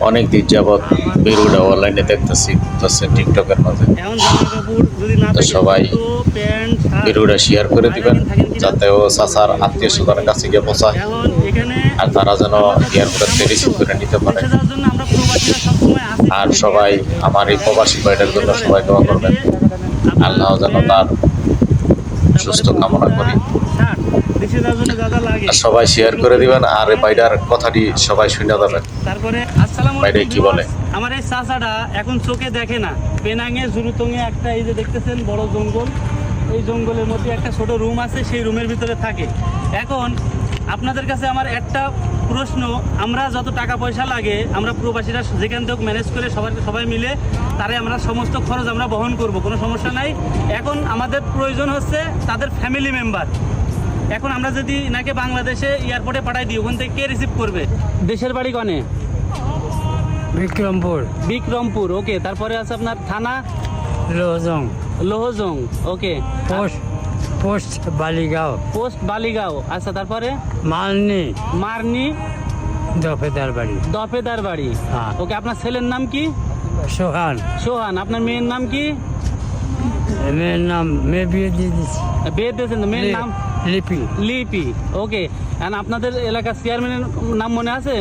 অনেক দিন যাবৎ বেরুডা অনলাইনে দেখতেছি টিকটকের মাঝে। তো সবাই বেরুডা শেয়ার করে দিবেন যাতে ও চাচার আত্মীয় স্বজনের কাছে গিয়ে পৌঁছায় আর তারা যেন এয়ারপোর্টে রিসিভ করে নিতে পারে। আর সবাই আমার এই প্রবাসী ভাইটার জন্য সবাই দোয়া করবেন, আল্লাহ যেন তার সুস্থ কামনা করি। সবাই শেয়ার করে দিবেন আর এই ভাইটার কথাটি সবাই শুনে যাবেন। তারপরে আসসালামু ভাইটা কি বলে? আমার এই চাচাটা এখন চোখে দেখে না। পেনাঙে জুরুতঙে একটা এই যে দেখতেছেন বড় জঙ্গল, এই জঙ্গলের মধ্যে একটা ছোট রুম আছে, সেই রুমের ভিতরে থাকে। এখন আপনাদের কাছে আমার একটা প্রশ্ন, আমরা যত টাকা পয়সা লাগে আমরা প্রবাসীরা যেখান থেকে ম্যানেজ করে সবাই মিলে তারে আমরা সমস্ত খরচ আমরা বহন করব, কোনো সমস্যা নাই। এখন আমাদের প্রয়োজন হচ্ছে তাদের ফ্যামিলি মেম্বার। এখন আমরা যদি নাকি বাংলাদেশে এয়ারপোর্টে পাঠাই দিই, ওখান থেকে কে রিসিভ করবে? দেশের বাড়ি কনে? বিক্রমপুর। বিক্রমপুর, ওকে। তারপরে আছে আপনার থানা লোহজং। লোহজং, ওকে। পোস্ট বালিগাঁও। পোস্ট বালিগাঁও, আচ্ছা। তারপরে মালনি। মারনি দফেদার বাড়ি। দফেদার বাড়ি, হ্যাঁ। ওকে। আপনার ছেলের নাম কি? সোহান। সোহান। আপনার মেয়ের নাম কি? মেয়ের নাম, মেয়ে বিয়ে দিয়ে দিচ্ছি। বিয়ে দিয়েছেন? মেয়ের নাম লিপি। লিপি, ওকে। আপনাদের এলাকার চেয়ারম্যানের নাম মনে আছে?